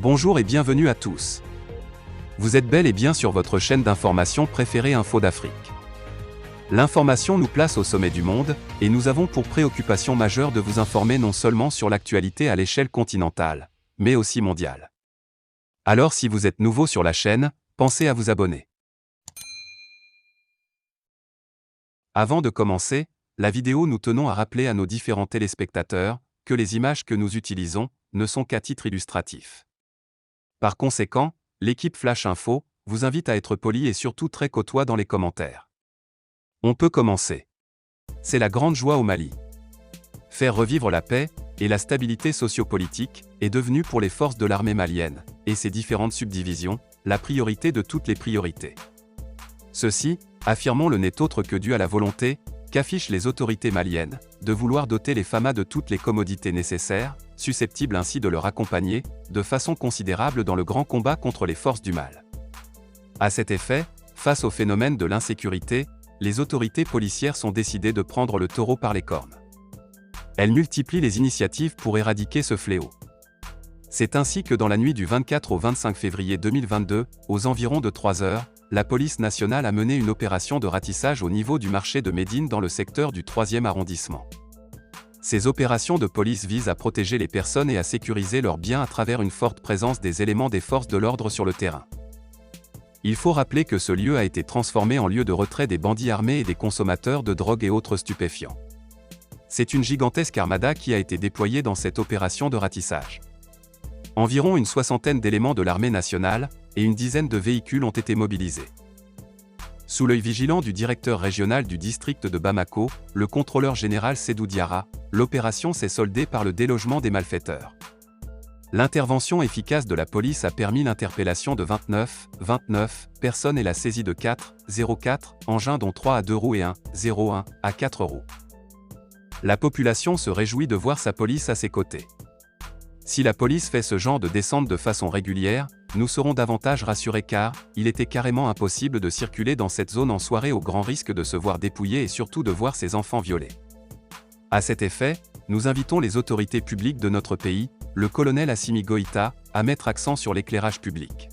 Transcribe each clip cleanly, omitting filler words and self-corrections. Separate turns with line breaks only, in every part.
Bonjour et bienvenue à tous. Vous êtes bel et bien sur votre chaîne d'information préférée Info d'Afrique. L'information nous place au sommet du monde, et nous avons pour préoccupation majeure de vous informer non seulement sur l'actualité à l'échelle continentale, mais aussi mondiale. Alors si vous êtes nouveau sur la chaîne, pensez à vous abonner. Avant de commencer la vidéo, nous tenons à rappeler à nos différents téléspectateurs que les images que nous utilisons ne sont qu'à titre illustratif. Par conséquent, l'équipe Flash Info vous invite à être poli et surtout très courtois dans les commentaires. On peut commencer. C'est la grande joie au Mali. Faire revivre la paix et la stabilité sociopolitique est devenu pour les forces de l'armée malienne et ses différentes subdivisions la priorité de toutes les priorités. Ceci, affirmons-le, n'est autre que dû à la volonté qu'affichent les autorités maliennes de vouloir doter les FAMA de toutes les commodités nécessaires, susceptibles ainsi de leur accompagner de façon considérable dans le grand combat contre les forces du mal. À cet effet, face au phénomène de l'insécurité, les autorités policières sont décidées de prendre le taureau par les cornes. Elles multiplient les initiatives pour éradiquer ce fléau. C'est ainsi que dans la nuit du 24 au 25 février 2022, aux environs de 3 heures, la police nationale a mené une opération de ratissage au niveau du marché de Médine dans le secteur du 3e arrondissement. Ces opérations de police visent à protéger les personnes et à sécuriser leurs biens à travers une forte présence des éléments des forces de l'ordre sur le terrain. Il faut rappeler que ce lieu a été transformé en lieu de retrait des bandits armés et des consommateurs de drogue et autres stupéfiants. C'est une gigantesque armada qui a été déployée dans cette opération de ratissage. Environ une soixantaine d'éléments de l'armée nationale et une dizaine de véhicules ont été mobilisés. Sous l'œil vigilant du directeur régional du district de Bamako, le contrôleur général Sédou Diarra, l'opération s'est soldée par le délogement des malfaiteurs. L'intervention efficace de la police a permis l'interpellation de 29 personnes et la saisie de 4 engins dont 3 à 2 roues et 1 à 4 roues. La population se réjouit de voir sa police à ses côtés. Si la police fait ce genre de descente de façon régulière, nous serons davantage rassurés car il était carrément impossible de circuler dans cette zone en soirée au grand risque de se voir dépouillé et surtout de voir ses enfants violés. À cet effet, nous invitons les autorités publiques de notre pays, le colonel Assimi Goïta, à mettre accent sur l'éclairage public.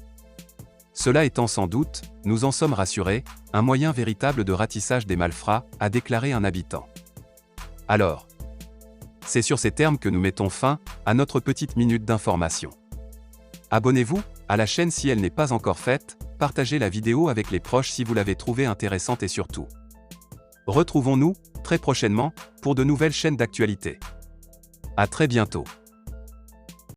Cela étant sans doute, nous en sommes rassurés, un moyen véritable de ratissage des malfrats, a déclaré un habitant. Alors, c'est sur ces termes que nous mettons fin à notre petite minute d'information. Abonnez-vous à la chaîne si elle n'est pas encore faite, partagez la vidéo avec les proches si vous l'avez trouvée intéressante et surtout, retrouvons-nous très prochainement pour de nouvelles chaînes d'actualité. À très bientôt.